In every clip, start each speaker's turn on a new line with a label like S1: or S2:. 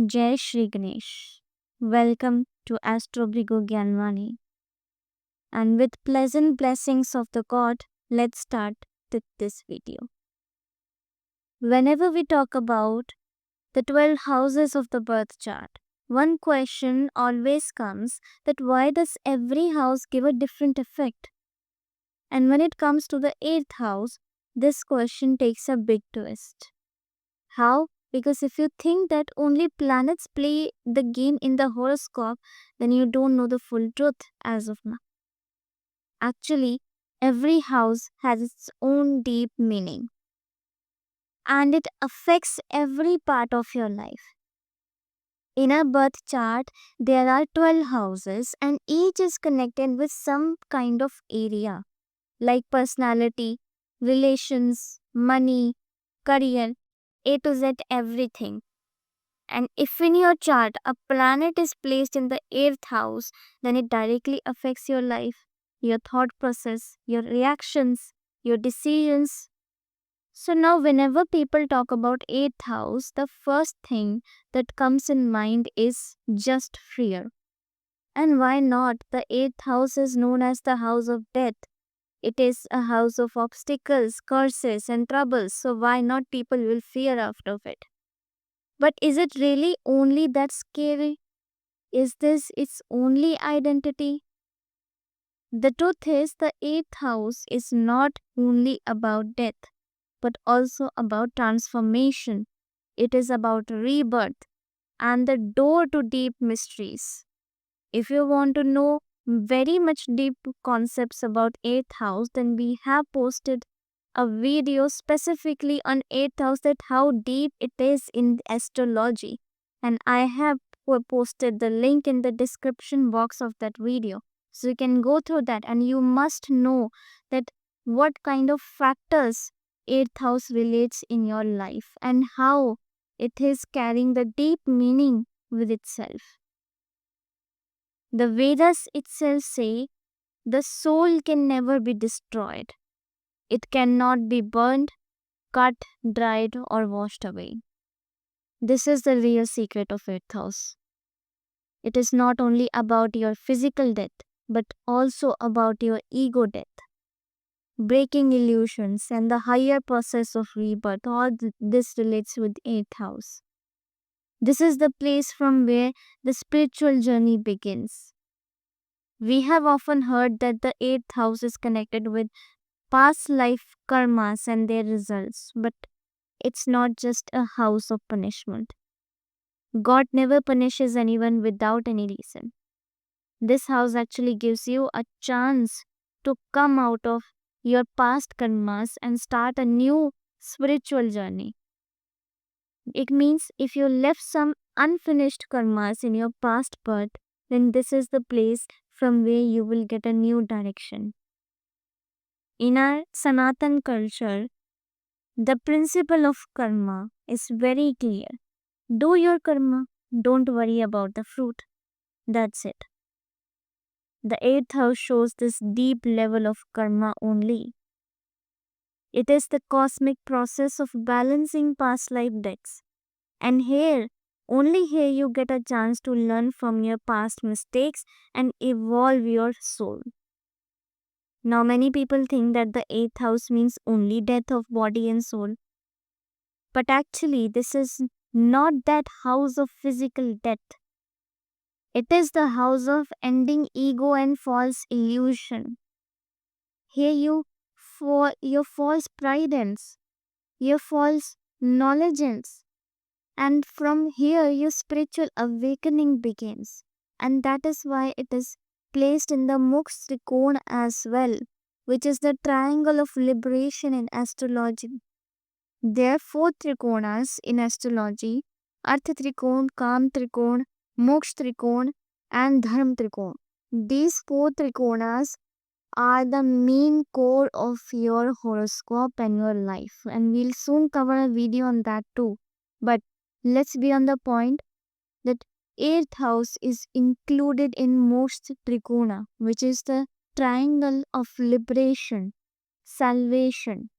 S1: Jai Shri Ganesh. Welcome to Astro Gyanvani. And with pleasant blessings of the God, let's start with this video. Whenever we talk about the 12 houses of the birth chart, one question always comes that why does every house give a different effect? And when it comes to the 8th house, this question takes a big twist. How? Because if you think that only planets play the game in the horoscope, then you don't know the full truth as of now. Actually, every house has its own deep meaning and it affects every part of your life. In a birth chart, there are 12 houses and each is connected with some kind of area like personality, relations, money, career, A to Z, everything. And if in your chart a planet is placed in the 8th house, then it directly affects your life, your thought process, your reactions, your decisions. So now whenever people talk about 8th house, the first thing that comes in mind is just fear. And why not? The 8th house is known as the house of death. It is a house of obstacles, curses and troubles. So why not people will fear out of it? But is it really only that scary? Is this its only identity? The truth is, the 8th house is not only about death, but also about transformation. It is about rebirth and the door to deep mysteries. If you want to know very much deep concepts about 8th house, then we have posted a video specifically on 8th house, that how deep it is in astrology, and I have posted the link in the description box of that video, so you can go through that and you must know that what kind of factors 8th house relates in your life and how it is carrying the deep meaning with itself. The Vedas itself say the soul can never be destroyed. It cannot be burned, cut, dried, or washed away. This is the real secret of 8th house. It is not only about your physical death, but also about your ego death, breaking illusions, and the higher process of rebirth. All this relates with 8th house. This is the place from where the spiritual journey begins. We have often heard that the 8th house is connected with past life karmas and their results, but it's not just a house of punishment. God never punishes anyone without any reason. This house actually gives you a chance to come out of your past karmas and start a new spiritual journey. It means if you left some unfinished karmas in your past birth, then this is the place from where you will get a new direction. In our Sanatan culture, the principle of karma is very clear. Do your karma, don't worry about the fruit. That's it. The 8th house shows this deep level of karma only. It is the cosmic process of balancing past life debts. And only here you get a chance to learn from your past mistakes and evolve your soul. Now, many people think that the 8th house means only death of body and soul. But actually, this is not that house of physical death. It is the house of ending ego and false illusion. Here your false pride ends, your false knowledge ends, and from here your spiritual awakening begins. And that is why it is placed in the Muksh Trikona as well, which is the triangle of liberation in astrology. There are 4 Trikonas in astrology: Arth Trikona, Kam Trikona, Moksha Trikona, and Dharma Trikona. These 4 Trikonas are the main core of your horoscope and your life, and we'll soon cover a video on that too. But let's be on the point that 8th house is included in Moksha Trikona, which is the triangle of liberation, salvation.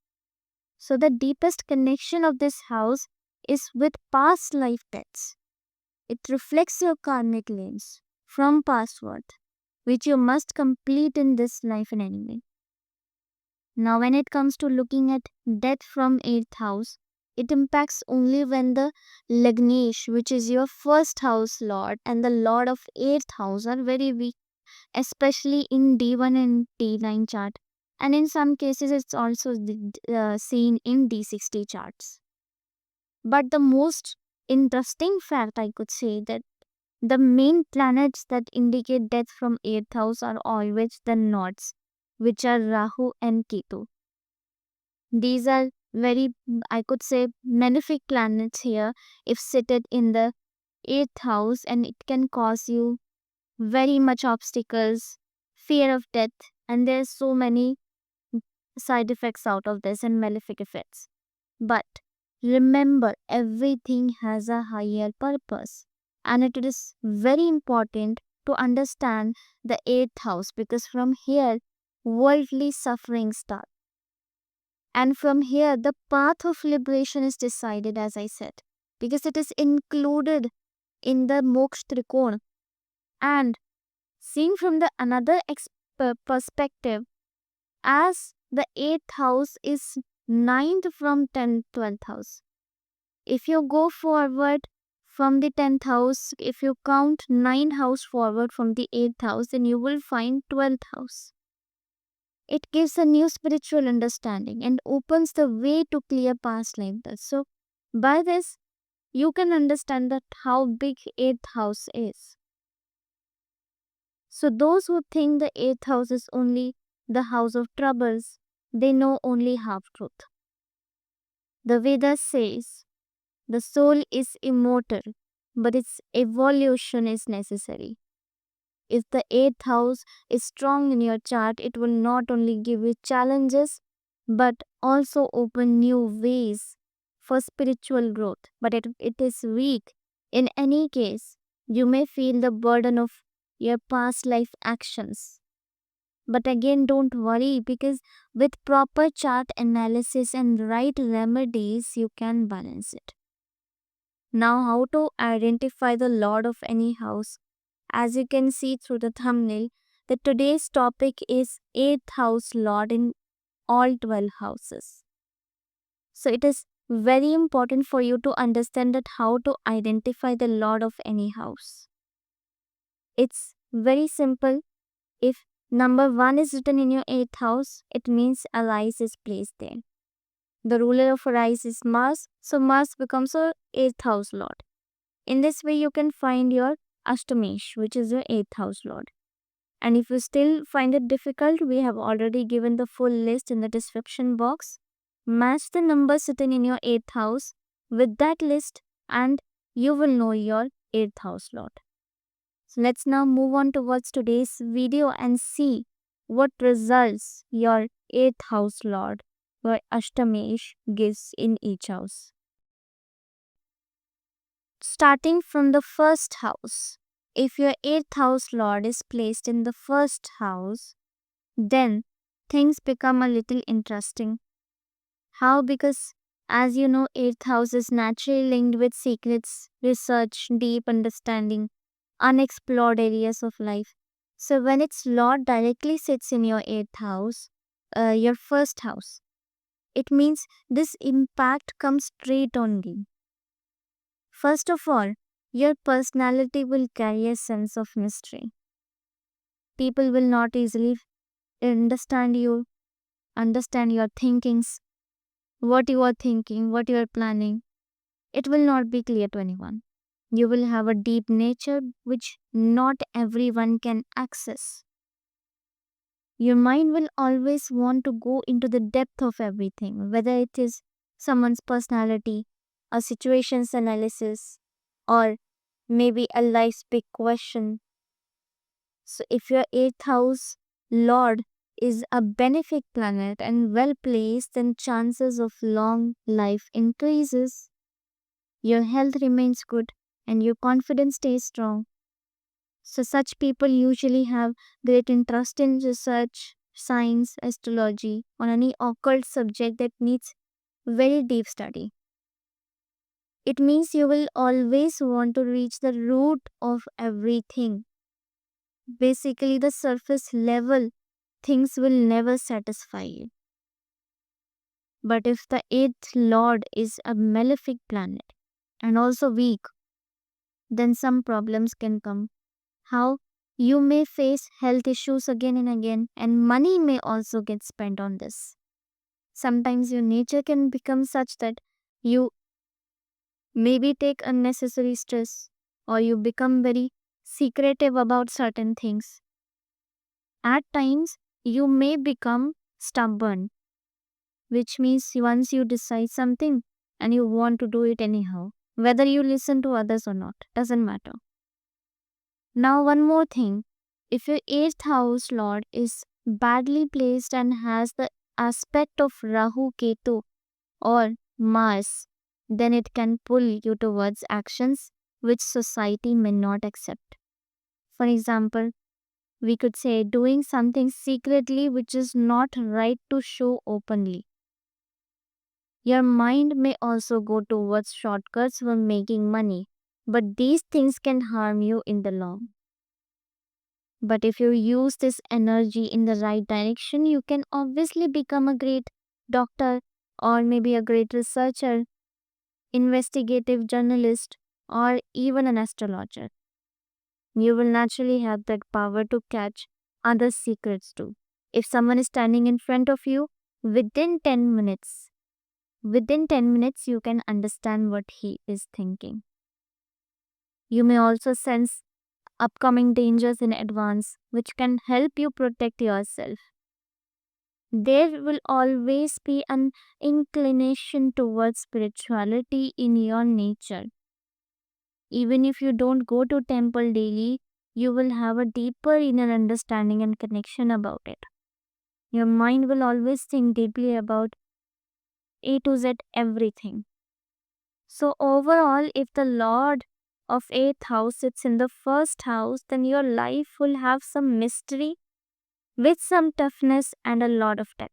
S1: So the deepest connection of this house is with past life debts. It reflects your karmic lineage from past worth, which you must complete in this life in any way. Now, when it comes to looking at death from 8th house, it impacts only when the Lagnesh, which is your first house lord, and the lord of 8th house are very weak, especially in D1 and D9 chart. And in some cases, it's also seen in D60 charts. But the most interesting fact I could say that the main planets that indicate death from 8th house are always the nodes, which are Rahu and Ketu. These are very, I could say, malefic planets here if seated in the 8th house, and it can cause you very much obstacles, fear of death, and there's so many side effects out of this and malefic effects. But remember, everything has a higher purpose, and it is very important to understand the 8th house, because from here worldly suffering starts. And from here, the path of liberation is decided, as I said, because it is included in the moksha trikona. And seeing from the another perspective, as the 8th house is 9th from 10th, 12th house. If you go forward from the 10th house, if you count 9 house forward from the 8th house, then you will find 12th house. It gives a new spiritual understanding and opens the way to clear past life debts. So, by this, you can understand that how big 8th house is. So, those who think the 8th house is only the house of troubles, they know only half truth. The Vedas says the soul is immortal, but its evolution is necessary. If the 8th house is strong in your chart, it will not only give you challenges but also open new ways for spiritual growth. But it is weak, in any case, you may feel the burden of your past life actions. But again, don't worry, because with proper chart analysis and right remedies, you can balance it. Now, how to identify the lord of any house? As you can see through the thumbnail, that today's topic is 8th house lord in all 12 houses. So it is very important for you to understand that how to identify the lord of any house. It's very simple. If number 1 is written in your 8th house, it means Aries is placed there. The ruler of Aries is Mars, so Mars becomes your 8th house lord. In this way, you can find your Ashtamesh, which is your 8th house lord. And if you still find it difficult, we have already given the full list in the description box. Match the number sitting in your 8th house with that list, and you will know your 8th house lord. So let's now move on towards today's video and see what results your 8th house lord, your Ashtamesh, gives in each house. Starting from the first house, if your 8th house lord is placed in the first house, then things become a little interesting. How? Because as you know, 8th house is naturally linked with secrets, research, deep understanding, unexplored areas of life. So when its lord directly sits in your 8th house, your first house, it means this impact comes straight on you. First of all, your personality will carry a sense of mystery. People will not easily understand you, understand your thinkings, what you are thinking, what you are planning. It will not be clear to anyone. You will have a deep nature which not everyone can access. Your mind will always want to go into the depth of everything, whether it is someone's personality, a situation's analysis, or maybe a life's big question. So, if your 8th house lord is a benefic planet and well placed, then chances of long life increases. Your health remains good and your confidence stays strong. So, such people usually have great interest in research, science, astrology, or any occult subject that needs very deep study. It means you will always want to reach the root of everything. Basically, the surface level things will never satisfy you. But if the eighth lord is a malefic planet and also weak, then some problems can come. How? You may face health issues again and again, and money may also get spent on this. Sometimes your nature can become such that you maybe take unnecessary stress or you become very secretive about certain things. At times, you may become stubborn, which means once you decide something and you want to do it anyhow, whether you listen to others or not, doesn't matter. Now, one more thing, if your eighth house lord is badly placed and has the aspect of Rahu Ketu or Mars, then it can pull you towards actions which society may not accept. For example, we could say doing something secretly which is not right to show openly. Your mind may also go towards shortcuts for making money, but these things can harm you in the long. But if you use this energy in the right direction, you can obviously become a great doctor or maybe a great researcher, investigative journalist, or even an astrologer. You will naturally have that power to catch other secrets too. If someone is standing in front of you, within 10 minutes, within 10 minutes, you can understand what he is thinking. You may also sense upcoming dangers in advance, which can help you protect yourself. There will always be an inclination towards spirituality in your nature. Even if you don't go to temple daily, you will have a deeper inner understanding and connection about it. Your mind will always think deeply about A to Z everything. So overall, if the Lord of 8th house sits in the first house, then your life will have some mystery with some toughness and a lot of depth.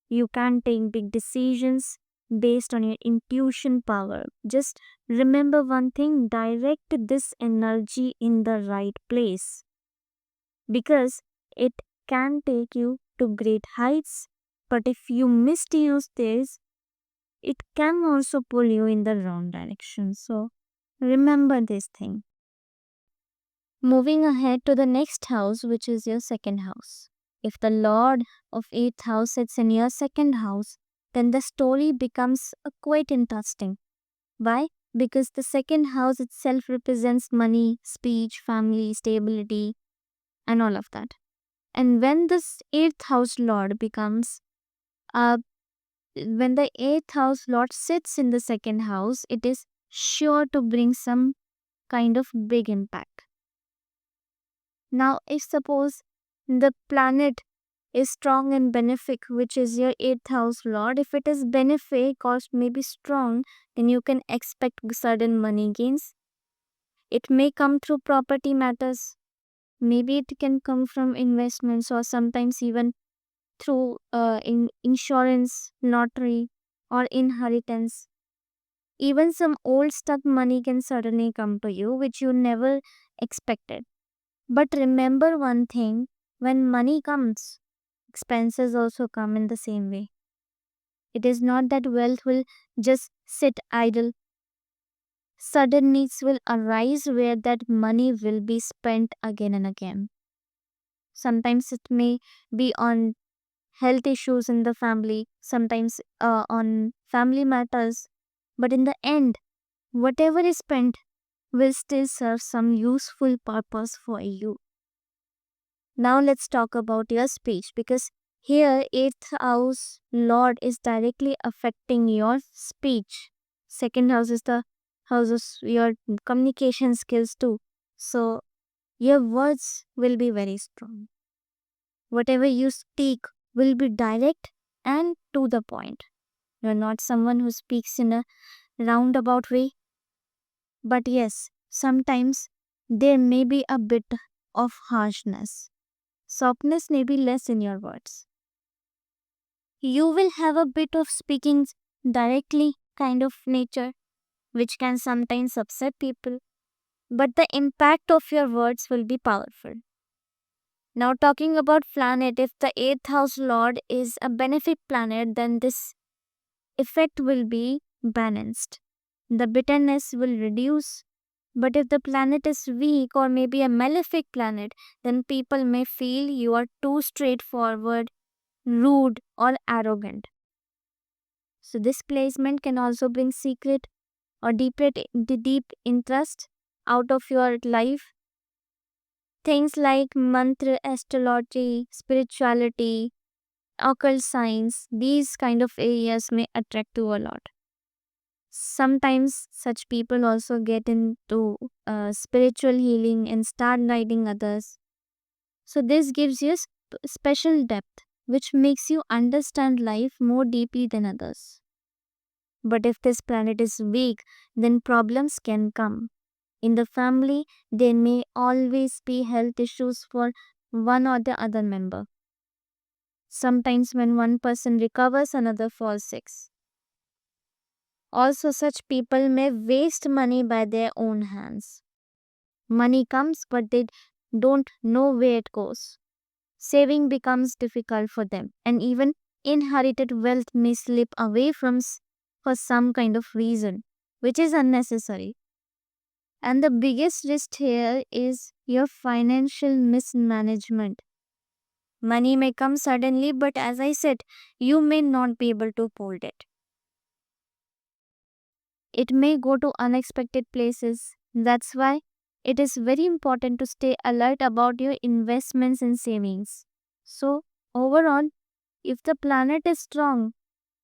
S1: You can take big decisions based on your intuition power. Just remember one thing, direct this energy in the right place because it can take you to great heights. But if you misuse this, it can also pull you in the wrong direction. So remember this thing. Moving ahead to the next house, which is your second house. If the Lord of 8th house sits in your second house, then the story becomes quite interesting. Why? Because the second house itself represents money, speech, family, stability, and all of that. And when this 8th house Lord becomes when the 8th house Lord sits in the second house, it is sure to bring some kind of big impact. Now, if suppose the planet is strong and benefic, which is your 8th house lord, if it is benefic or maybe strong, then you can expect sudden money gains. It may come through property matters. Maybe it can come from investments or sometimes even through insurance, lottery, or inheritance. Even some old stuck money can suddenly come to you, which you never expected. But remember one thing, when money comes, expenses also come in the same way. It is not that wealth will just sit idle. Sudden needs will arise where that money will be spent again and again. Sometimes it may be on health issues in the family, sometimes on family matters. But in the end, whatever is spent will still serve some useful purpose for you. Now let's talk about your speech because here 8th house lord is directly affecting your speech. Second house is the house of your communication skills too. So your words will be very strong. Whatever you speak will be direct and to the point. You're not someone who speaks in a roundabout way. But yes, sometimes there may be a bit of harshness. Softness may be less in your words. You will have a bit of speaking directly kind of nature. which can sometimes upset people, but the impact of your words will be powerful. Now, talking about planet, if the 8th house lord is a benefic planet, then this effect will be balanced. The bitterness will reduce. But if the planet is weak or maybe a malefic planet, then people may feel you are too straightforward, rude, or arrogant. So, this placement can also bring secret or deep interest out of your life. Things like mantra, astrology, spirituality, occult science, these kind of areas may attract you a lot. Sometimes such people also get into spiritual healing and start guiding others. So this gives you special depth, which makes you understand life more deeply than others. But if this planet is weak, then problems can come. In the family, there may always be health issues for one or the other member. Sometimes when one person recovers, another falls sick. Also, such people may waste money by their own hands. Money comes, but they don't know where it goes. Saving becomes difficult for them, and even inherited wealth may slip away for some kind of reason, which is unnecessary. And the biggest risk here is your financial mismanagement. Money may come suddenly, but as I said, you may not be able to hold it. It may go to unexpected places. That's why it is very important to stay alert about your investments and savings. So, overall, if the planet is strong,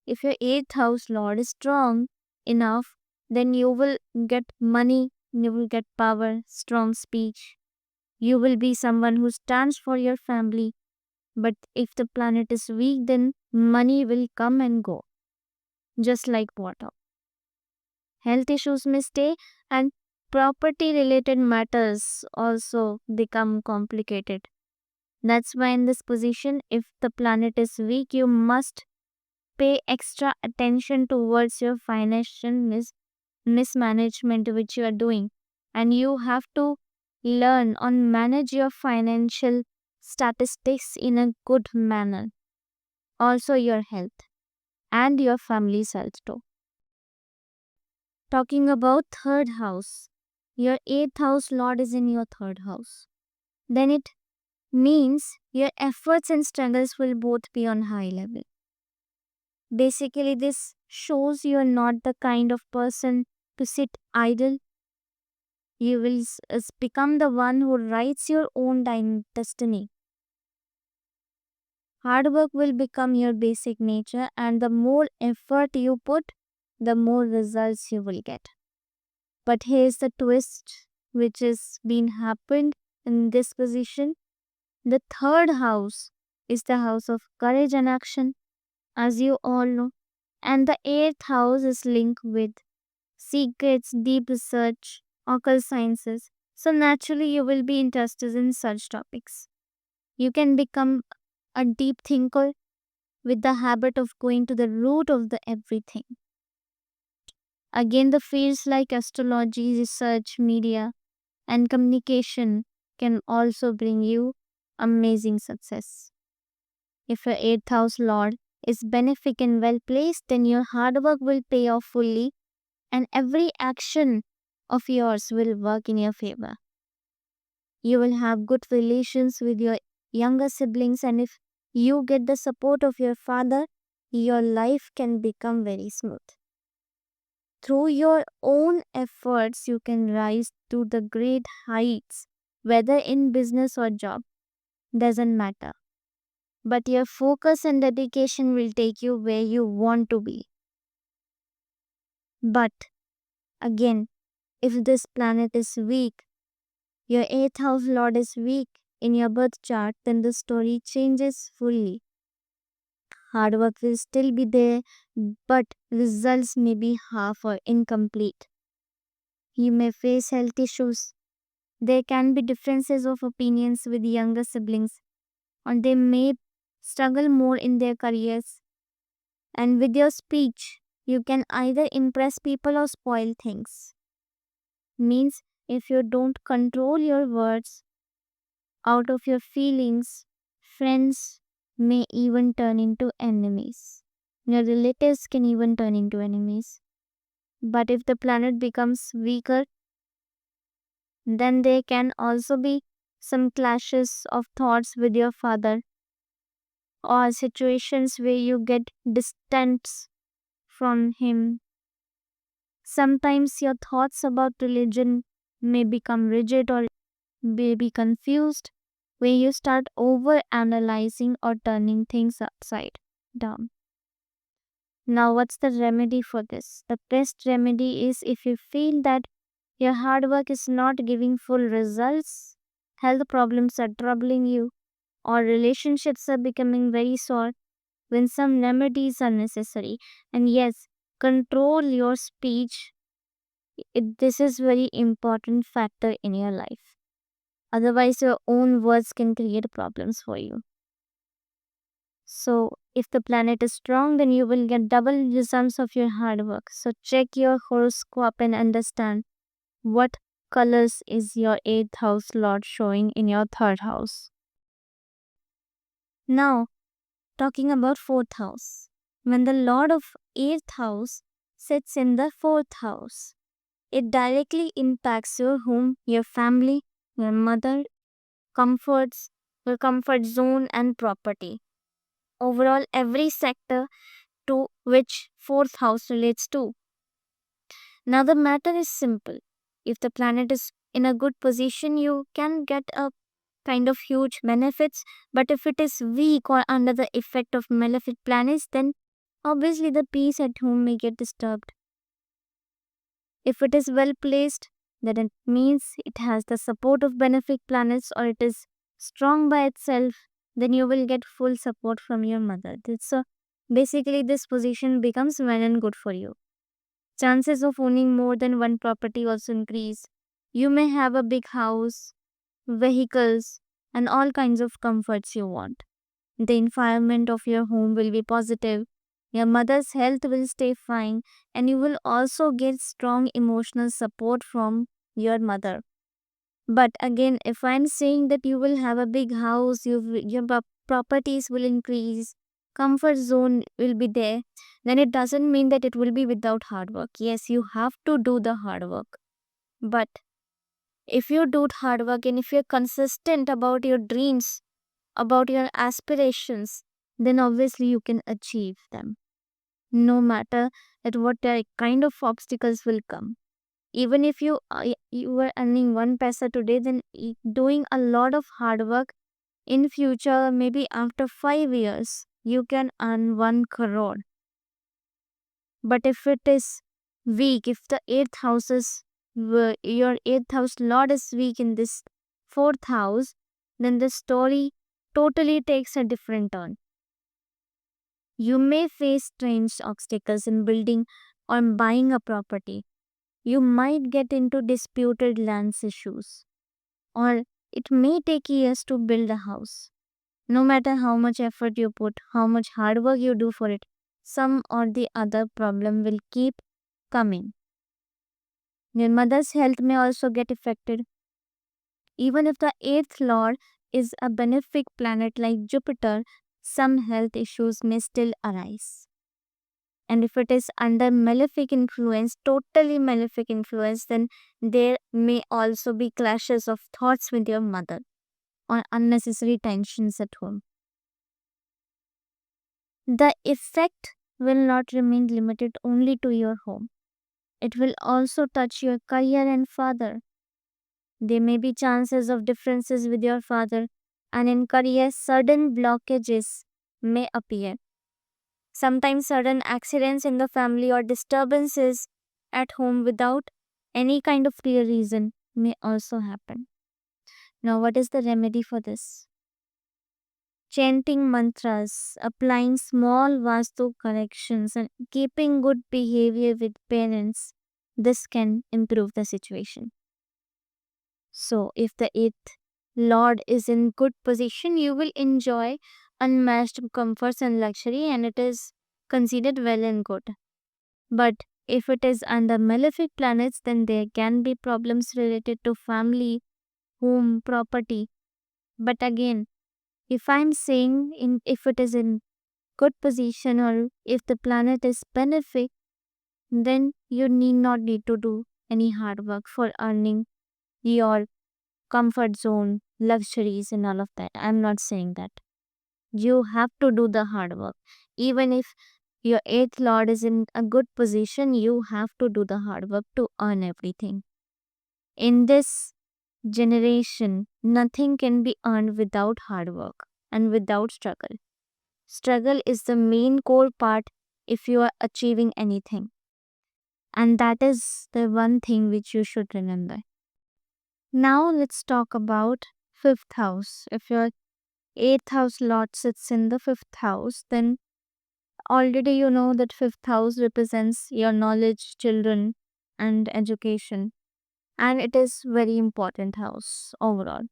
S1: if your 8th house lord is strong enough, then you will get money, you will get power, strong speech. You will be someone who stands for your family. But if the planet is weak, then money will come and go, just like water. Health issues may stay, and property related matters also become complicated. That's why, in this position, if the planet is weak, you must pay extra attention towards your financial mismanagement which you are doing. And you have to learn on manage your financial statistics in a good manner. Also, your health and your family's health too. Talking about third house, your 8th house lord is in your third house. Then it means your efforts and struggles will both be on high level. Basically, this shows you are not the kind of person to sit idle. You will become the one who writes your own destiny. Hard work will become your basic nature, and the more effort you put, the more results you will get. But here's the twist which has been happened in this position. The third house is the house of courage and action, as you all know. And the 8th house is linked with secrets, deep research, occult sciences. So naturally you will be interested in such topics. You can become a deep thinker with the habit of going to the root of the everything. Again, the fields like astrology, research, media, and communication can also bring you amazing success. If your 8th house lord is benefic and well placed, then your hard work will pay off fully and every action of yours will work in your favor. You will have good relations with your younger siblings, and if you get the support of your father, your life can become very smooth. Through your own efforts, you can rise to the great heights, whether in business or job, doesn't matter. But your focus and dedication will take you where you want to be. But again, if this planet is weak, your 8th house lord is weak in your birth chart, then the story changes fully. Hard work will still be there, but results may be half or incomplete. You may face health issues. There can be differences of opinions with younger siblings, or they may struggle more in their careers. And with your speech, You can either impress people or spoil things. Means if you don't control your words out of your feelings, friends may even turn into enemies. Your relatives can even turn into enemies. But if the planet becomes weaker, then there can also be some clashes of thoughts with your father or situations where you get distance from him. Sometimes your thoughts about religion may become rigid or may be confused, where you start over analyzing or turning things upside down. Now, what's the remedy for this? The best remedy is if you feel that your hard work is not giving full results, health problems are troubling you, or relationships are becoming very sore, when some remedies are necessary. And yes, control your speech. This is very important factor in your life. Otherwise, your own words can create problems for you. So, if the planet is strong, then you will get double results of your hard work. So, check your horoscope and understand what colors is your 8th house lord showing in your 3rd house. Now, talking about 4th house. When the lord of 8th house sits in the 4th house, it directly impacts your home, your family, your mother, comforts, your comfort zone, and property. Overall, every sector to which 4th house relates to. Now, the matter is simple. If the planet is in a good position, you can get a kind of huge benefits, but if it is weak or under the effect of malefic planets, then obviously the peace at home may get disturbed. If it is well placed, then it means it has the support of benefic planets or it is strong by itself, then you will get full support from your mother. So basically this position becomes well and good for you. Chances of owning more than one property also increase. You may have a big house, vehicles, and all kinds of comforts you want. The environment of your home will be positive. Your mother's health will stay fine, and you will also get strong emotional support from your mother. But again, if I'm saying that you will have a big house, your properties will increase, comfort zone will be there, then it doesn't mean that it will be without hard work. Yes, you have to do the hard work. But if you do hard work and if you're consistent about your dreams, about your aspirations, then obviously you can achieve them. No matter at what kind of obstacles will come. Even if you were earning 1 paisa today, then doing a lot of hard work in future, maybe after 5 years, you can earn 1 crore. But if it is weak, if the 8th house is your 8th house lord is weak in this 4th house, then the story totally takes a different turn. You may face strange obstacles in building or buying a property. You might get into disputed lands issues, or it may take years to build a house. No matter how much effort you put, how much hard work you do for it, some or the other problem will keep coming. Your mother's health may also get affected. Even if the 8th lord is a benefic planet like Jupiter, some health issues may still arise. And if it is under malefic influence, totally malefic influence, then there may also be clashes of thoughts with your mother or unnecessary tensions at home. The effect will not remain limited only to your home. It will also touch your career and father. There may be chances of differences with your father, and in career, sudden blockages may appear. Sometimes sudden accidents in the family or disturbances at home without any kind of clear reason may also happen. Now, what is the remedy for this? Chanting mantras, applying small vastu corrections, and keeping good behavior with parents. This can improve the situation. So, if the 8th lord is in good position, you will enjoy unmatched comforts and luxury, and it is considered well and good. But if it is under malefic planets, then there can be problems related to family, home, property. But again, if I'm saying if it is in good position or if the planet is benefic, then you need to do any hard work for earning your comfort zone, luxuries, and all of that. I'm not saying that. You have to do the hard work. Even if your eighth lord is in a good position, you have to do the hard work to earn everything. In this generation, nothing can be earned without hard work and without struggle. Struggle is the main core part if you are achieving anything. And that is the one thing which you should remember. Now let's talk about fifth house. If your eighth house lord sits in the fifth house, then already you know that fifth house represents your knowledge, children, and education. And it is very important house overall.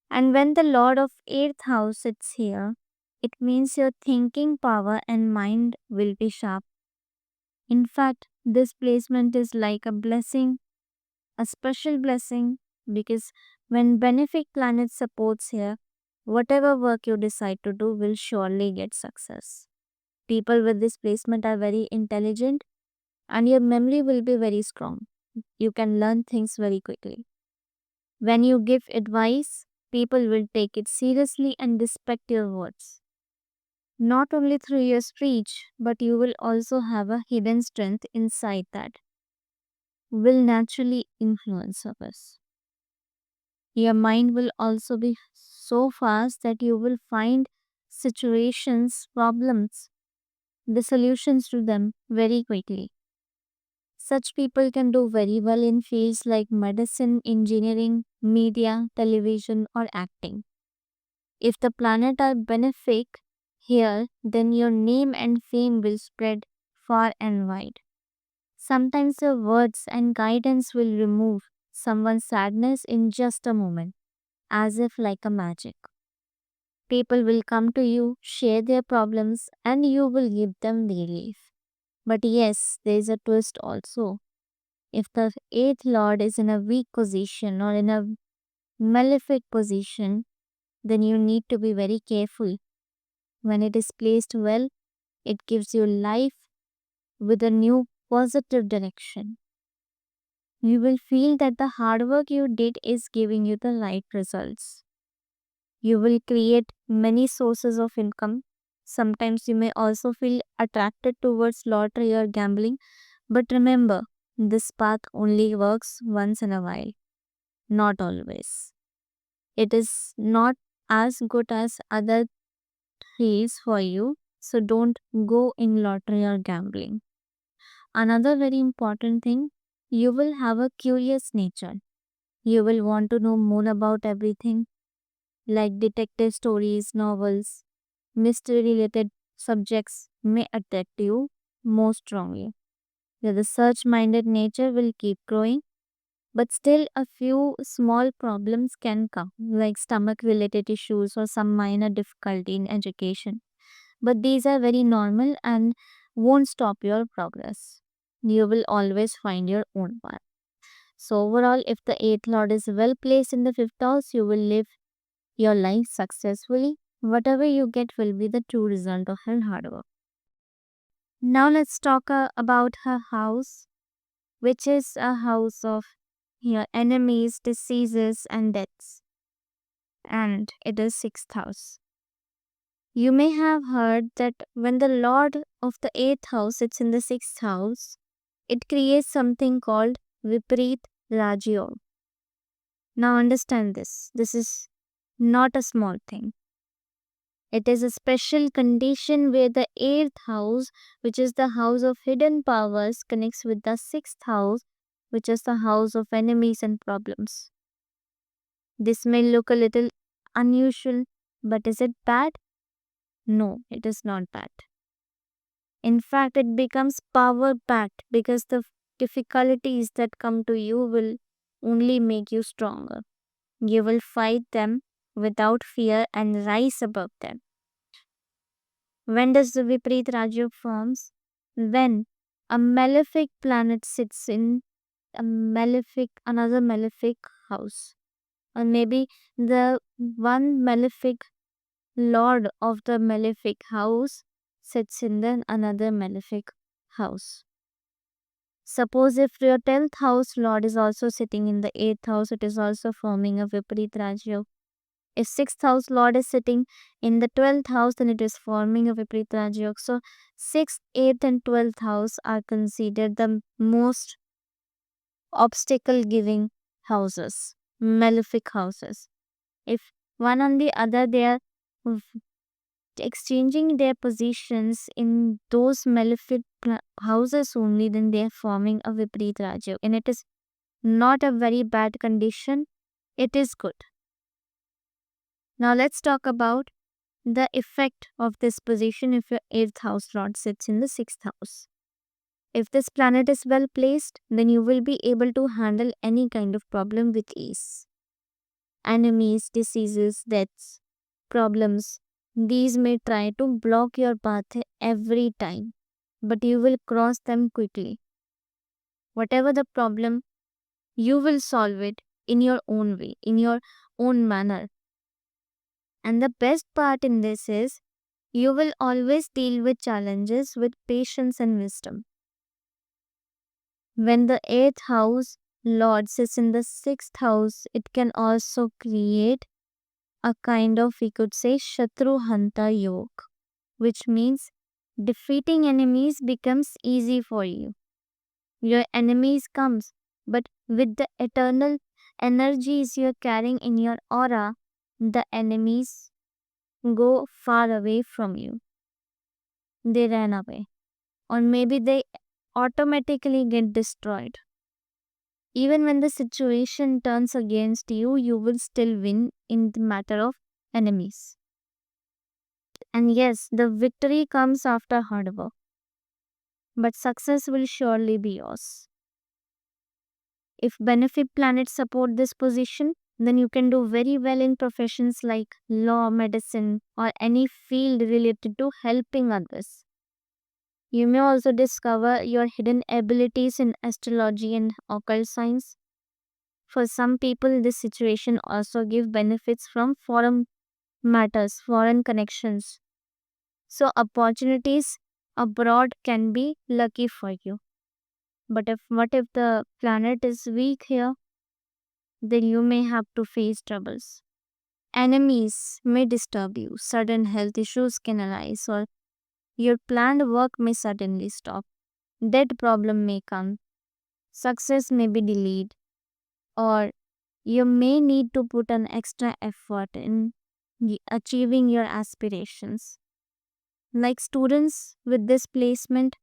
S1: And when the lord of eighth house sits here, it means your thinking power and mind will be sharp. In fact, this placement is like a blessing, a special blessing, because when benefic planet supports here, whatever work you decide to do will surely get success. People with this placement are very intelligent and your memory will be very strong. You can learn things very quickly. When you give advice, people will take it seriously and respect your words. Not only through your speech, but you will also have a hidden strength inside that will naturally influence others. Your mind will also be so fast that you will find situations, problems, the solutions to them very quickly. Such people can do very well in fields like medicine, engineering, media, television, or acting. If the planet are benefic here, then your name and fame will spread far and wide. Sometimes your words and guidance will remove someone's sadness in just a moment, as if like a magic. People will come to you, share their problems, and you will give them relief. But yes, there is a twist also. If the eighth lord is in a weak position or in a malefic position, then you need to be very careful. When it is placed well, it gives you life with a new positive direction. You will feel that the hard work you did is giving you the right results. You will create many sources of income. Sometimes you may also feel attracted towards lottery or gambling, but remember, this path only works once in a while, not always. It is not as good as other fields for you, so don't go in lottery or gambling. Another very important thing, you will have a curious nature. You will want to know more about everything, like detective stories, novels, mystery related subjects may attract you more strongly. The research minded nature will keep growing, but still a few small problems can come, like stomach related issues or some minor difficulty in education. But these are very normal and won't stop your progress. You will always find your own path. So, overall, if the eighth lord is well placed in the fifth house, you will live your life successfully. Whatever you get will be the true result of her hard work. Now, let's talk about her house, which is a house of your enemies, diseases, and deaths. And it is sixth house. You may have heard that when the lord of the eighth house sits in the sixth house, it creates something called Viparit Rajyog. Now understand this. This is not a small thing. It is a special condition where the eighth house, which is the house of hidden powers, connects with the sixth house, which is the house of enemies and problems. This may look a little unusual, but is it bad? No, it is not bad. In fact, it becomes power packed because the difficulties that come to you will only make you stronger. You will fight them without fear and rise above them. When does the Viparit Rajyog forms? When a malefic planet sits in another malefic house, or maybe the one malefic lord of the malefic house sits in the another malefic house. Suppose if your 10th house lord is also sitting in the 8th house, it is also forming a Viparit Rajyog. If 6th house lord is sitting in the 12th house, then it is forming a Viparit Rajyog. So 6th, 8th and 12th house are considered the most obstacle giving houses, malefic houses. If one on the other they are exchanging their positions in those malefic houses only, then they are forming a Viparit Rajyog. And it is not a very bad condition, it is good. Now let's talk about the effect of this position if your 8th house lord sits in the 6th house. If this planet is well placed, then you will be able to handle any kind of problem with ease. Enemies, diseases, deaths, problems, these may try to block your path every time, but you will cross them quickly. Whatever the problem, you will solve it in your own way, in your own manner. And the best part in this is you will always deal with challenges with patience and wisdom. When the 8th house lord sits in the 6th house, it can also create a kind of, we could say, Shatru Hanta Yoga, which means defeating enemies becomes easy for you. Your enemies comes, but with the eternal energies you're carrying in your aura, the enemies go far away from you. They ran away. Or maybe they automatically get destroyed. Even when the situation turns against you, you will still win in the matter of enemies. And yes, the victory comes after hard work, but success will surely be yours. If benefic planets support this position, then you can do very well in professions like law, medicine, or any field related to helping others. You may also discover your hidden abilities in astrology and occult science. For some people, this situation also gives benefits from foreign matters, foreign connections. So opportunities abroad can be lucky for you. But what if the planet is weak here? Then you may have to face troubles. Enemies may disturb you, sudden health issues can arise, or your planned work may suddenly stop. Debt problem may come, success may be delayed, or you may need to put an extra effort in achieving your aspirations. Like students with this placement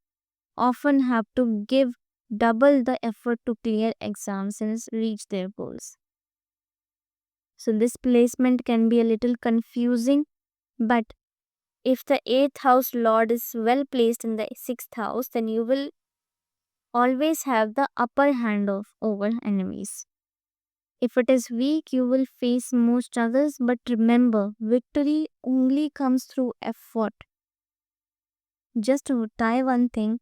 S1: often have to give double the effort to clear exams and reach their goals. So, this placement can be a little confusing, but if the 8th house lord is well placed in the 6th house, then you will always have the upper hand over enemies. If it is weak, you will face more struggles, but remember, victory only comes through effort. Just to tie one thing,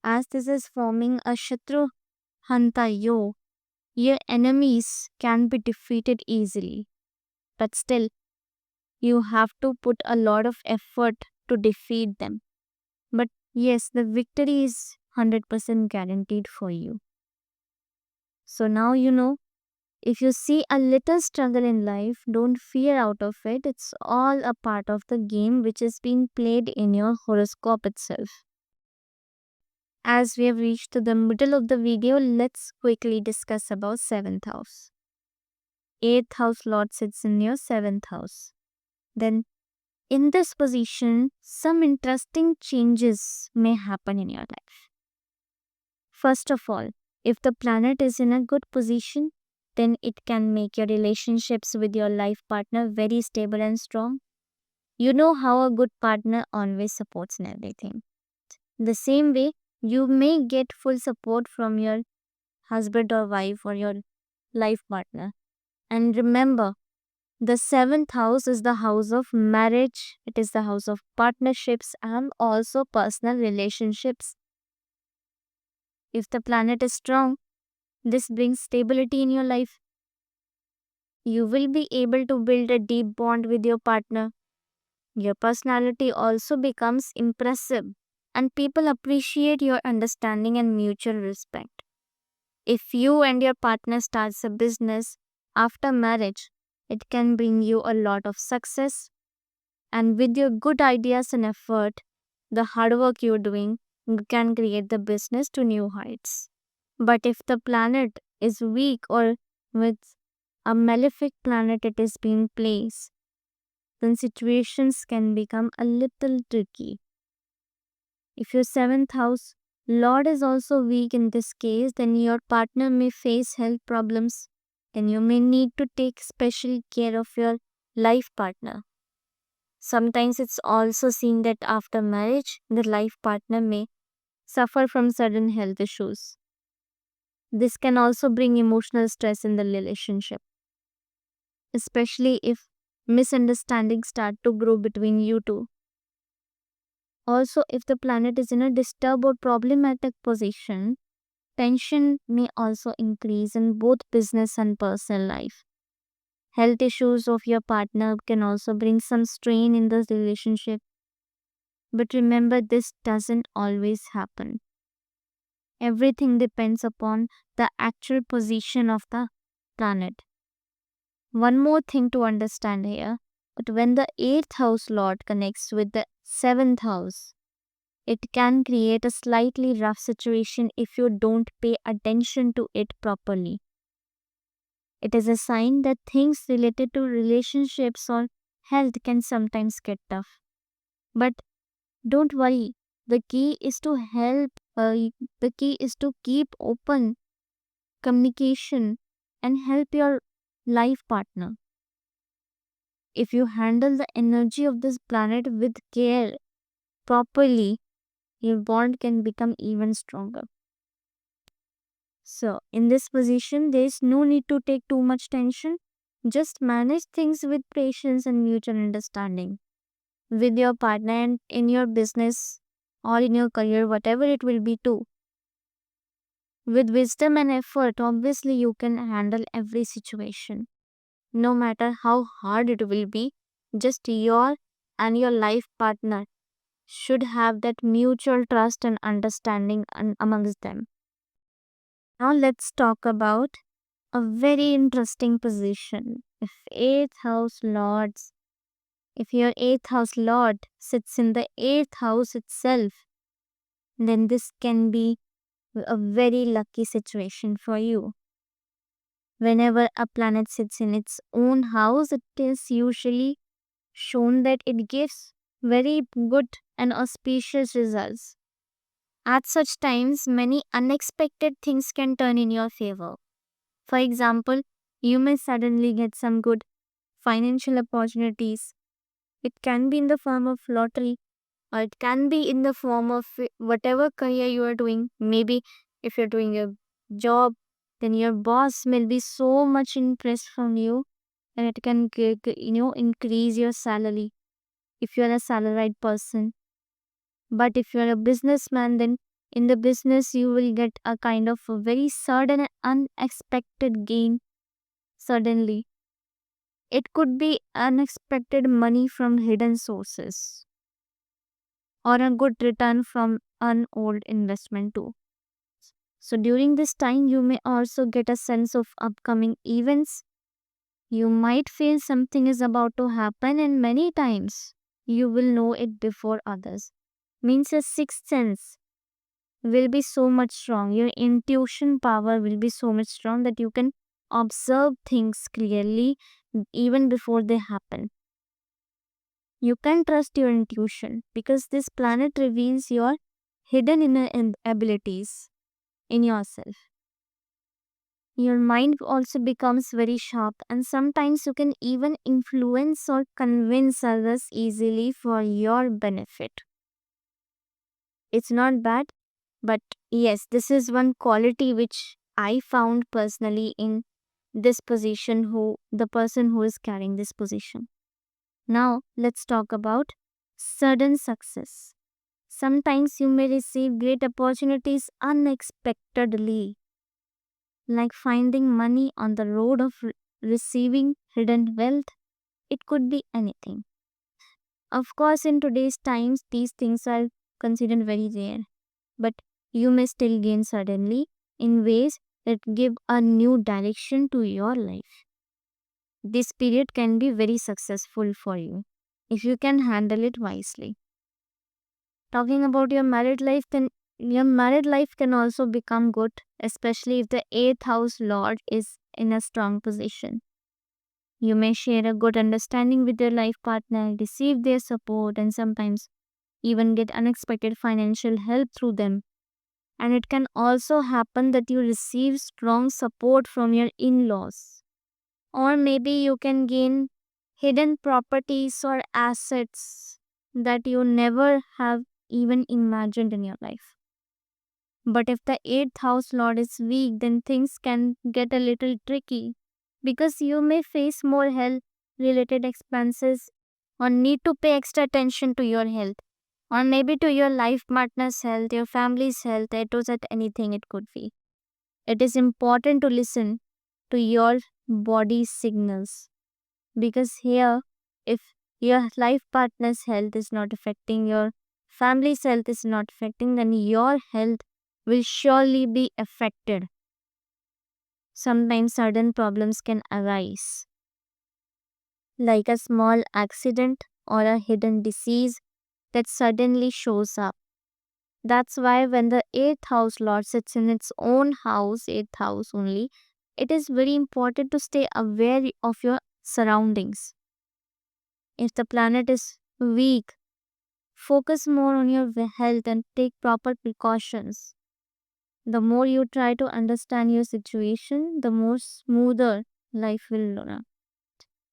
S1: as this is forming a Shatru Hanta Yo, your enemies can be defeated easily, but still, you have to put a lot of effort to defeat them. But yes, the victory is 100% guaranteed for you. So now you know, if you see a little struggle in life, don't fear out of it. It's all a part of the game which is being played in your horoscope itself. As we have reached to the middle of the video, let's quickly discuss about 7th house. 8th house lord sits in your 7th house. Then in this position, some interesting changes may happen in your life. First of all, if the planet is in a good position, then it can make your relationships with your life partner very stable and strong. You know how a good partner always supports in everything. The same way, you may get full support from your husband or wife or your life partner. And remember, the 7th house is the house of marriage, it is the house of partnerships and also personal relationships. If the planet is strong, this brings stability in your life. You will be able to build a deep bond with your partner. Your personality also becomes impressive, and people appreciate your understanding and mutual respect. If you and your partner starts a business after marriage, it can bring you a lot of success, and with your good ideas and effort, the hard work you're doing, you can create the business to new heights. But if the planet is weak or with a malefic planet it is being placed, then situations can become a little tricky. If your seventh house Lord is also weak in this case, then your partner may face health problems and you may need to take special care of your life partner. Sometimes it's also seen that after marriage, the life partner may suffer from sudden health issues. This can also bring emotional stress in the relationship, especially if misunderstandings start to grow between you two. Also, if the planet is in a disturbed or problematic position, tension may also increase in both business and personal life. Health issues of your partner can also bring some strain in the relationship. But remember, this doesn't always happen. Everything depends upon the actual position of the planet. One more thing to understand here, but when the 8th house lord connects with the 7th house, it can create a slightly rough situation if you don't pay attention to it properly. It is a sign that things related to relationships or health can sometimes get tough. But don't worry, the key is to the key is to keep open communication and help your life partner. If you handle the energy of this planet with care properly, your bond can become even stronger. So, in this position, there is no need to take too much tension. Just manage things with patience and mutual understanding with your partner and in your business or in your career, whatever it will be too. With wisdom and effort, obviously, you can handle every situation, no matter how hard it will be. Just your and your life partner should have that mutual trust and understanding amongst them. Now, let's talk about a very interesting position. If your eighth house lord sits in the eighth house itself, then this can be a very lucky situation for you. Whenever a planet sits in its own house, it is usually shown that it gives very good and auspicious results. At such times, many unexpected things can turn in your favor. For example, you may suddenly get some good financial opportunities. It can be in the form of lottery or it can be in the form of whatever career you are doing. Maybe if you're doing a job, then your boss will be so much impressed from you and it can increase your salary if you're a salaried person. But if you're a businessman, then in the business you will get a kind of a very sudden and unexpected gain suddenly. It could be unexpected money from hidden sources or a good return from an old investment too. So during this time, you may also get a sense of upcoming events. You might feel something is about to happen, and many times you will know it before others. Means your sixth sense will be so much strong. Your intuition power will be so much strong that you can observe things clearly even before they happen. You can trust your intuition because this planet reveals your hidden inner abilities in yourself. Your mind also becomes very sharp, and sometimes you can even influence or convince others easily for your benefit. It's not bad, but yes, this is one quality which I found personally in this position, the person who is carrying this position. Now, let's talk about sudden success. Sometimes you may receive great opportunities unexpectedly, like finding money on the road of receiving hidden wealth. It could be anything. Of course, in today's times, these things are considered very rare, but you may still gain suddenly in ways that give a new direction to your life. This period can be very successful for you if you can handle it wisely. Talking about your married life, then your married life can also become good, especially if the 8th house lord is in a strong position. You may share a good understanding with your life partner, receive their support, and sometimes even get unexpected financial help through them. And it can also happen that you receive strong support from your in laws. Or maybe you can gain hidden properties or assets that you never have even imagined in your life. But if the 8th house lord is weak, then things can get a little tricky because you may face more health related expenses or need to pay extra attention to your health or maybe to your life partner's health, your family's health, at anything it could be. It is important to listen to your body's signals because here, if your life partner's health is not affecting, your family's health is not affecting, then your health will surely be affected. Sometimes sudden problems can arise, like a small accident or a hidden disease that suddenly shows up. That's why when the 8th house lord sits in its own house, 8th house only, it is very important to stay aware of your surroundings. If the planet is weak, focus more on your health and take proper precautions. The more you try to understand your situation, the more smoother life will run.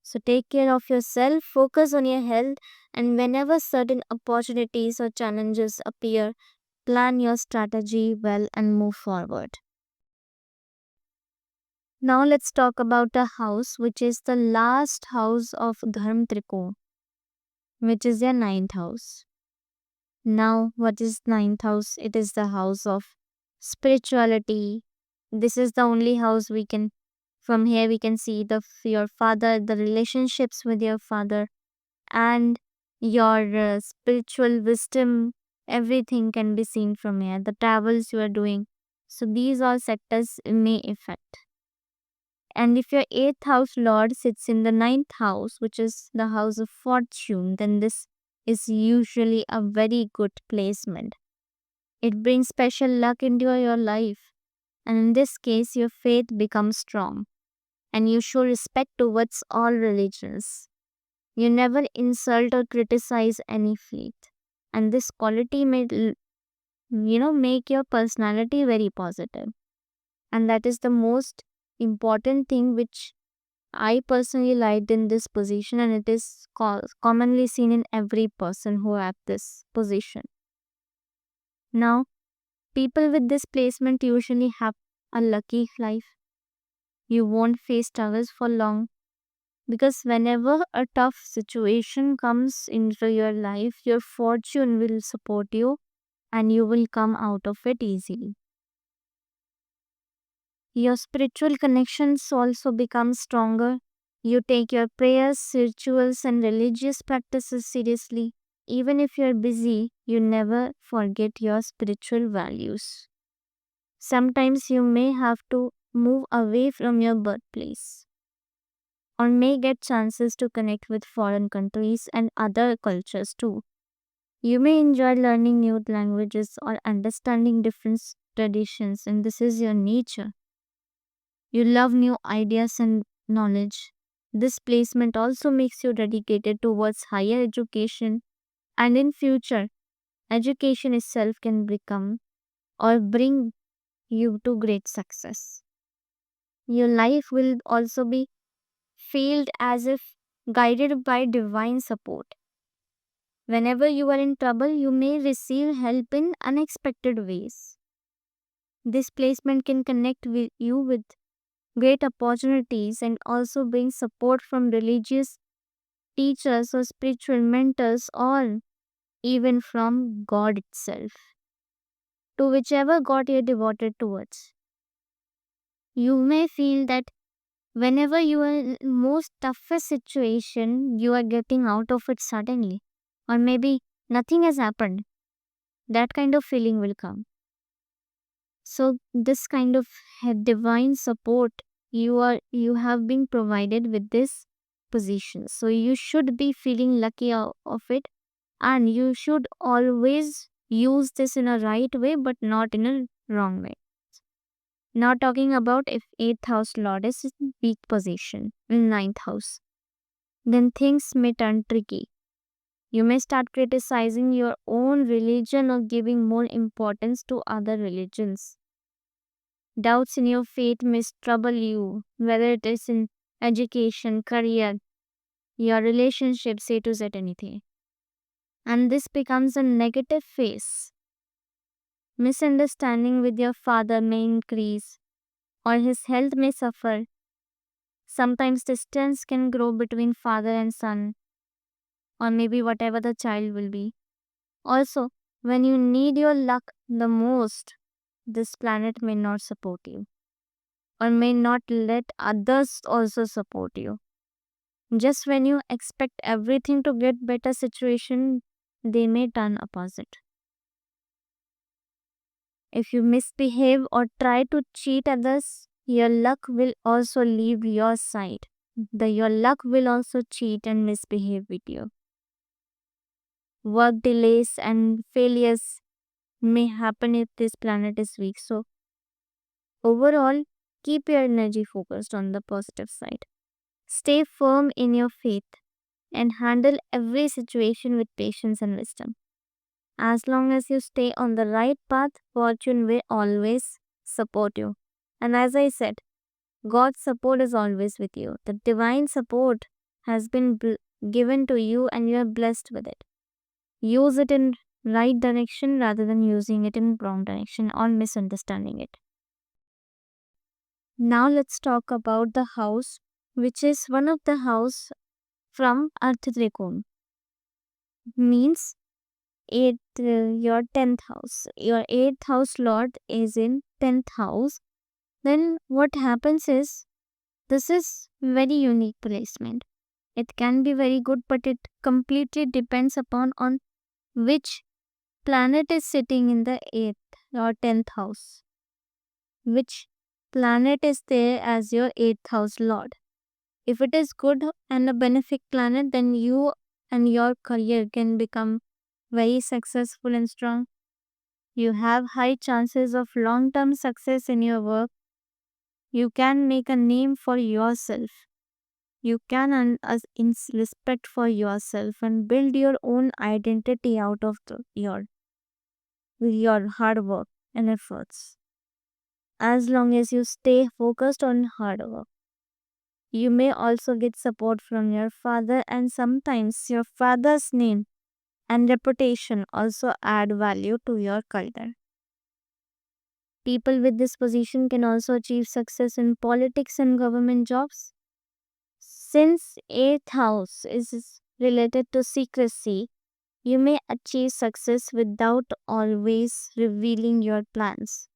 S1: So take care of yourself, focus on your health, and whenever certain opportunities or challenges appear, plan your strategy well and move forward. Now let's talk about the house which is the last house of Dharm Trikon, which is your ninth house. Now, what is ninth house? It is the house of spirituality. This is the only house we can, from here we can see your father, the relationships with your father, and your spiritual wisdom. Everything can be seen from here. The travels you are doing. So these all sectors may affect. And if your 8th house lord sits in the ninth house, which is the house of fortune, then this is usually a very good placement. It brings special luck into your life. And in this case, your faith becomes strong. And you show respect towards all religions. You never insult or criticize any faith. And this quality may, make your personality very positive. And that is the most important thing which I personally liked in this position, and it is commonly seen in every person who have this position. Now, people with this placement usually have a lucky life. You won't face struggles for long because whenever a tough situation comes into your life, your fortune will support you and you will come out of it easily. Your spiritual connections also become stronger. You take your prayers, rituals, and religious practices seriously. Even if you're busy, you never forget your spiritual values. Sometimes you may have to move away from your birthplace or may get chances to connect with foreign countries and other cultures too. You may enjoy learning new languages or understanding different traditions, and this is your nature. You love new ideas and knowledge. This placement also makes you dedicated towards higher education, and in future, education itself can become or bring you to great success. Your life will also be filled as if guided by divine support. Whenever you are in trouble, you may receive help in unexpected ways. This placement can connect with you with great opportunities and also bring support from religious teachers or spiritual mentors, or even from God itself, to whichever God you're devoted towards. You may feel that whenever you are in most toughest situation, you are getting out of it suddenly. Or maybe nothing has happened. That kind of feeling will come. So this kind of divine support, you have been provided with this position. So you should be feeling lucky of it, and you should always use this in a right way but not in a wrong way. Now talking about if 8th house lord is in weak position in 9th house, then things may turn tricky. You may start criticizing your own religion or giving more importance to other religions. Doubts in your faith may trouble you, whether it is in education, career, your relationships, A to Z, anything. And this becomes a negative phase. Misunderstanding with your father may increase, or his health may suffer. Sometimes distance can grow between father and son, or maybe whatever the child will be. Also, when you need your luck the most, this planet may not support you, or may not let others also support you. Just when you expect everything to get better situation, they may turn opposite. If you misbehave or try to cheat others, your luck will also leave your side. Your luck will also cheat and misbehave with you. Work delays and failures may happen if this planet is weak. So overall, keep your energy focused on the positive side. Stay firm in your faith and handle every situation with patience and wisdom. As long as you stay on the right path, fortune will always support you. And as I said, God's support is always with you. The divine support has been given to you and you are blessed with it. Use it in right direction rather than using it in wrong direction or misunderstanding it. Now let's talk about the house, which is one of the house from Earth Trikon. Means your 10th house. Your 8th house lord is in 10th house. Then what happens is, this is very unique placement. It can be very good, but it completely depends upon on which planet is sitting in the 8th or 10th house. Which planet is there as your 8th house lord. If it is good and a benefic planet, then you and your career can become very successful and strong. You have high chances of long-term success in your work. You can make a name for yourself. You can earn respect for yourself and build your own identity out of your hard work and efforts. As long as you stay focused on hard work. You may also get support from your father, and sometimes your father's name and reputation also add value to your career. People with this position can also achieve success in politics and government jobs. Since 8th house is related to secrecy, you may achieve success without always revealing your plans.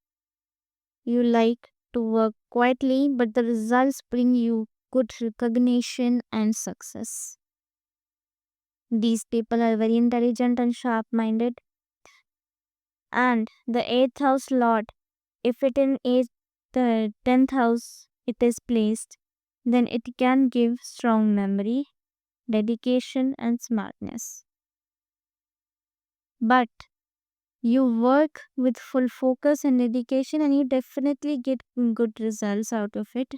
S1: You like to work quietly, but the results bring you good recognition and success. These people are very intelligent and sharp minded. And the 8th house lord, if it in the 10th house it is placed, then it can give strong memory, dedication, and smartness. But you work with full focus and dedication, and you definitely get good results out of it.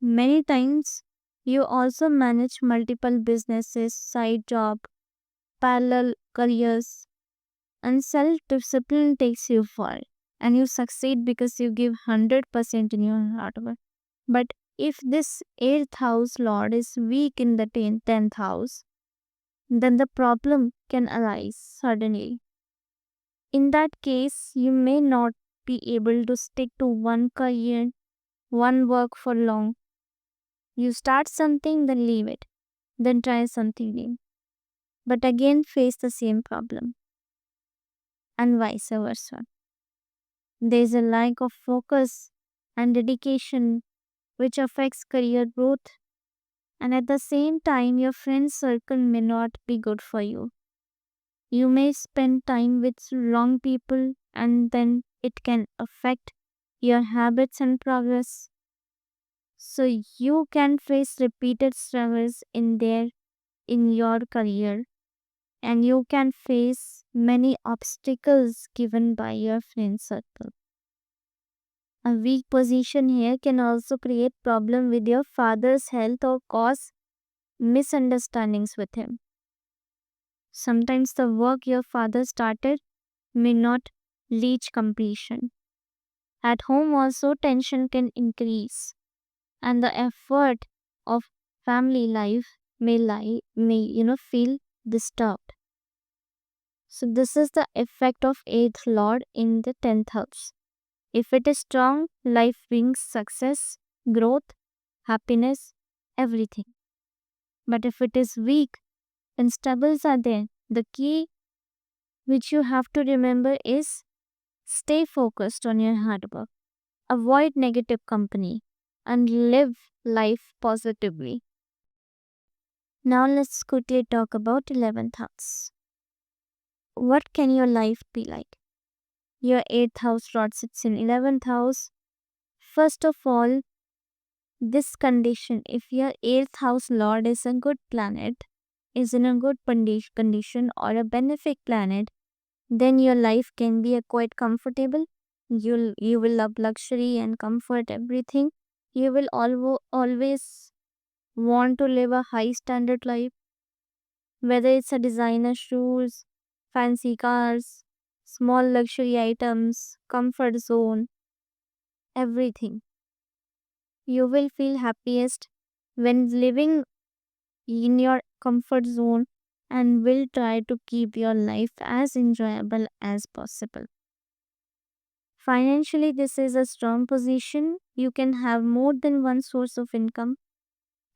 S1: Many times, you also manage multiple businesses, side job, parallel careers, and self discipline takes you far. And you succeed because you give 100% in your hard work. But if this 8th house lord is weak in the 10th house, then the problem can arise suddenly. In that case, you may not be able to stick to one career, one work for long. You start something, then leave it, then try something new. but again face the same problem, and vice versa. There's a lack of focus and dedication which affects career growth, and at the same time, your friend circle may not be good for you. You may spend time with wrong people, and then it can affect your habits and progress. So you can face repeated struggles in your career, and you can face many obstacles given by your friend circle. A weak position here can also create problem with your father's health or cause misunderstandings with him. Sometimes the work your father started may not reach completion. At home also tension can increase, and the effort of family life may feel disturbed. So this is the effect of eighth lord in the 10th house. If it is strong, life brings success, growth, happiness, everything. But if it is weak, instables are there. The key which you have to remember is stay focused on your hard work, avoid negative company, and live life positively. Now let's quickly talk about 11th house. What can your life be like? Your 8th house lord sits in 11th house. First of all, this condition, if your 8th house lord is a good planet, is in a good condition or a benefic planet, then your life can be a quite comfortable. You will love luxury and comfort, everything. You will always want to live a high standard life, whether it's a designer shoes, fancy cars, small luxury items, comfort zone, everything. You will feel happiest when living in your comfort zone, and will try to keep your life as enjoyable as possible. Financially, this is a strong position. You can have more than one source of income,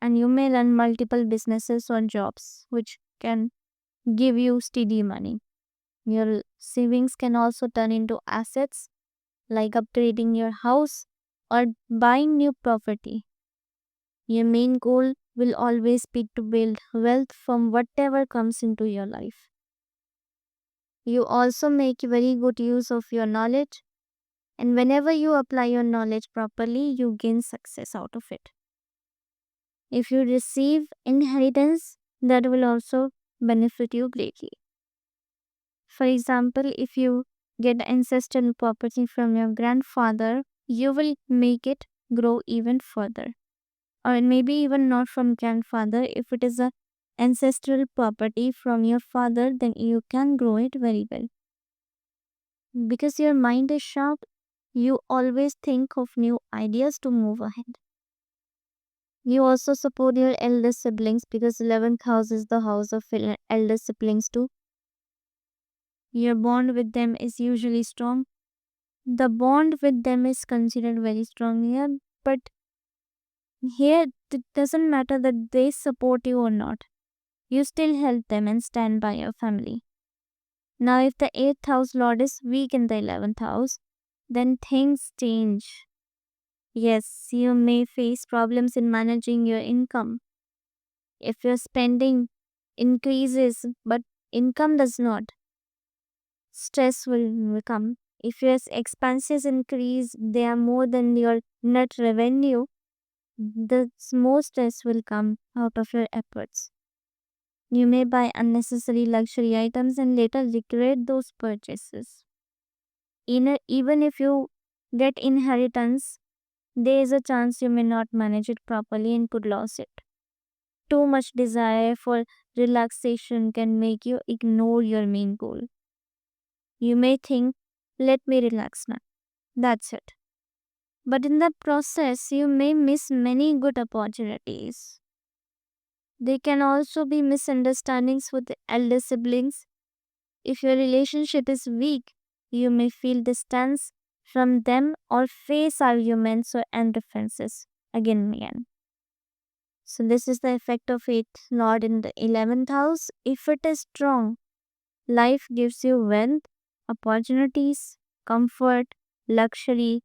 S1: and you may run multiple businesses or jobs which can give you steady money. Your savings can also turn into assets like upgrading your house or buying new property. Your main goal will always be to build wealth from whatever comes into your life. You also make very good use of your knowledge, and whenever you apply your knowledge properly, you gain success out of it. If you receive inheritance, that will also benefit you greatly. For example, if you get ancestral property from your grandfather, you will make it grow even further. Or maybe even not from grandfather. If it is a ancestral property from your father, then you can grow it very well. Because your mind is sharp, you always think of new ideas to move ahead. You also support your elder siblings because 11th house is the house of elder siblings too. Your bond with them is usually strong. The bond with them is considered very strong here, but here it doesn't matter that they support you or not. You still help them and stand by your family. Now, if the 8th house lord is weak in the 11th house, then things change. Yes, you may face problems in managing your income. If your spending increases but income does not, stress will come. If your expenses increase, they are more than your net revenue, the more stress will come out of your efforts. You may buy unnecessary luxury items and later regret those purchases. Even if you get inheritance, there is a chance you may not manage it properly and could lose it. Too much desire for relaxation can make you ignore your main goal. You may think, let me relax now. That's it. But in that process, you may miss many good opportunities. There can also be misunderstandings with the elder siblings. If your relationship is weak, you may feel distance from them or face arguments and defenses again and again. So this is the effect of 8th Lord in the 11th house. If it is strong, life gives you wealth, opportunities, comfort, luxury,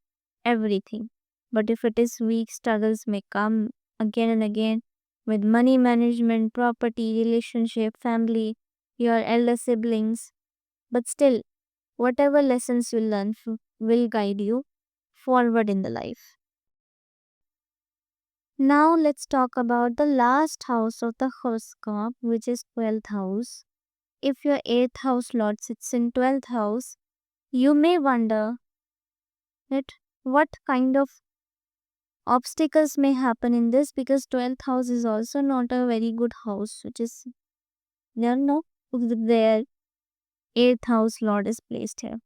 S1: everything. But if it is weak, struggles may come again and again with money management, property, relationship, family, your elder siblings. But still, whatever lessons you learn will guide you forward in the life. Now let's talk about the last house of the horoscope, which is 12th house. If your 8th house lord sits in 12th house, you may wonder that what kind of obstacles may happen in this, because 12th house is also not a very good house, which is there no their 8th house lord is placed here.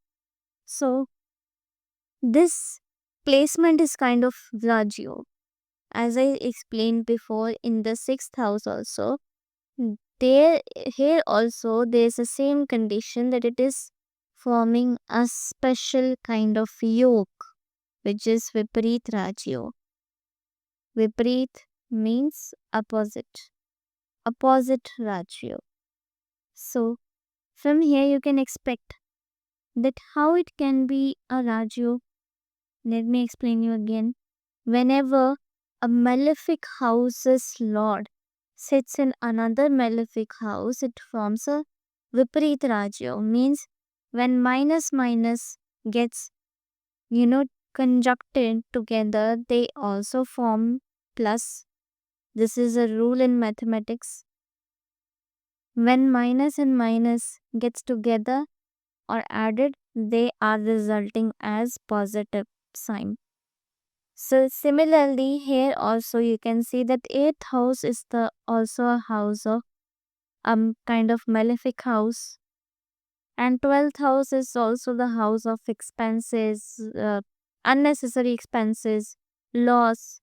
S1: So this placement is kind of Rajyo. As I explained before in the 6th house also, there here also there is the same condition that it is forming a special kind of yoke, which is Viparit Rajyo. Viparit means opposite. Opposite Rajyo. So from here you can expect that how it can be a Rajyo. Let me explain you again. Whenever a malefic house's lord sits in another malefic house, it forms a Viparit Rajyo. Means when minus minus gets, conjuncted together, they also form plus. This is a rule in mathematics. When minus and minus gets together or added, they are resulting as positive sign. So similarly here also you can see that 8th house is the also a house of kind of malefic house, and 12th house is also the house of expenses, unnecessary expenses, loss,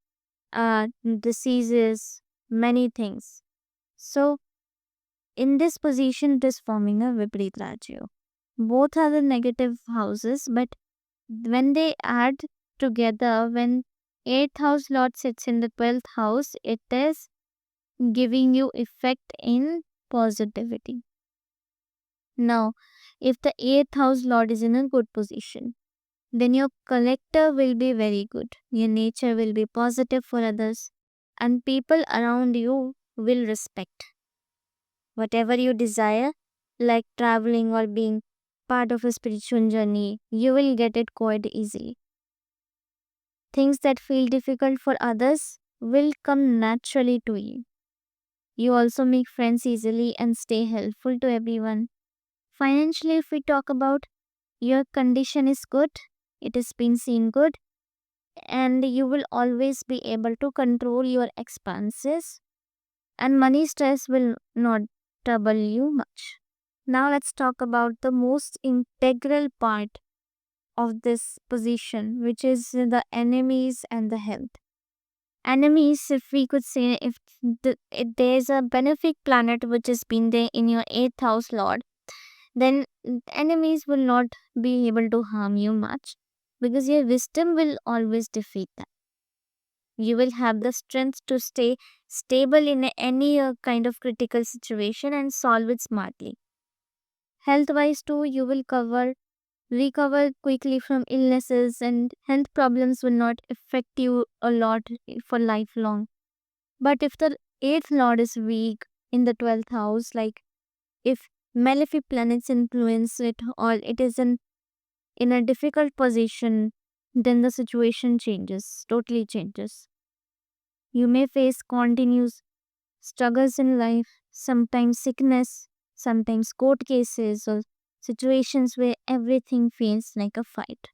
S1: diseases, many things. So in this position it is forming a Viparit Rajyo. Both are the negative houses, but when they add together, when 8th house lord sits in the 12th house, it is giving you effect in positivity. Now, if the 8th house lord is in a good position, then your character will be very good. Your nature will be positive for others, and people around you will respect. Whatever you desire, like traveling or being part of a spiritual journey, you will get it quite easily. Things that feel difficult for others will come naturally to you. You also make friends easily and stay helpful to everyone. Financially, if we talk about, your condition is good, it has been seen good, and you will always be able to control your expenses, and money stress will not trouble you much. Now let's talk about the most integral part of this position, which is the enemies and the health. Enemies, if we could say, if there's a benefic planet which has been there in your 8th house lord, then enemies will not be able to harm you much, because your wisdom will always defeat them. You will have the strength to stay stable in any kind of critical situation and solve it smartly. Health wise too, you will recover quickly from illnesses, and health problems will not affect you a lot for lifelong. But if the 8th lord is weak in the 12th house, like if malefic planets influence it, or it is in a difficult position, then the situation changes, totally changes. You may face continuous struggles in life, sometimes sickness, sometimes court cases, or situations where everything feels like a fight.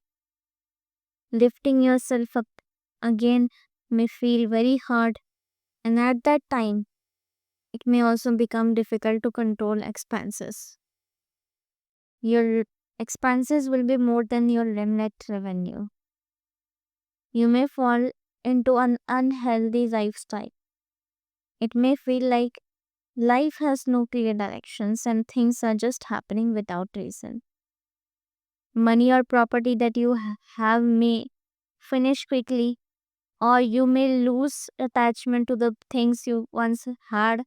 S1: Lifting yourself up again may feel very hard, and at that time, it may also become difficult to control expenses. Your expenses will be more than your net revenue. You may fall into an unhealthy lifestyle. It may feel like life has no clear directions and things are just happening without reason. Money or property that you have may finish quickly, or you may lose attachment to the things you once had.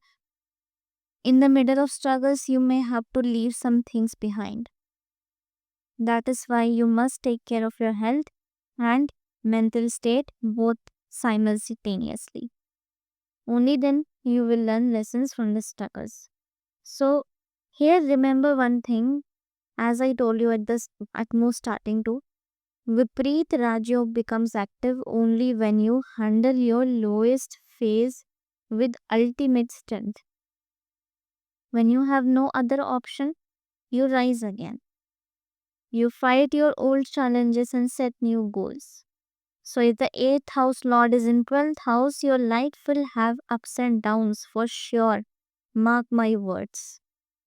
S1: In the middle of struggles, you may have to leave some things behind. That is why you must take care of your health and mental state both simultaneously. Only then you will learn lessons from the struggles. So, here remember one thing, as I told you at the most starting to, Vipreet Rajyog becomes active only when you handle your lowest phase with ultimate strength. When you have no other option, you rise again. You fight your old challenges and set new goals. So, if the 8th house lord is in 12th house, your life will have ups and downs for sure. Mark my words.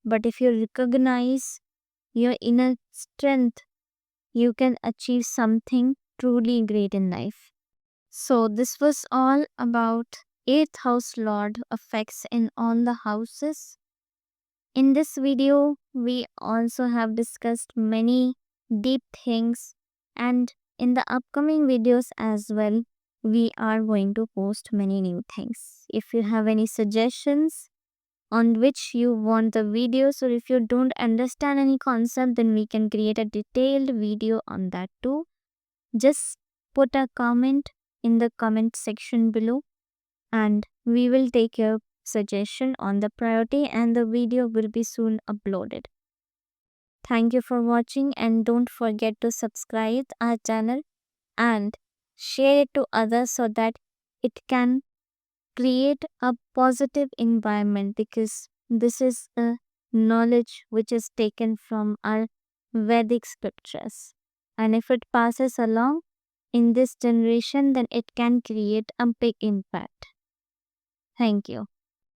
S1: But if you recognize your inner strength, you can achieve something truly great in life. So, this was all about 8th house lord effects in all the houses. In this video, we also have discussed many deep things, and in the upcoming videos as well, we are going to post many new things. If you have any suggestions on which you want the videos, or if you don't understand any concept, then we can create a detailed video on that too. Just put a comment in the comment section below, and we will take your suggestion on the priority, and the video will be soon uploaded. Thank you for watching, and don't forget to subscribe our channel and share it to others so that it can create a positive environment, because this is a knowledge which is taken from our Vedic scriptures, and if it passes along in this generation, then it can create a big impact. Thank you.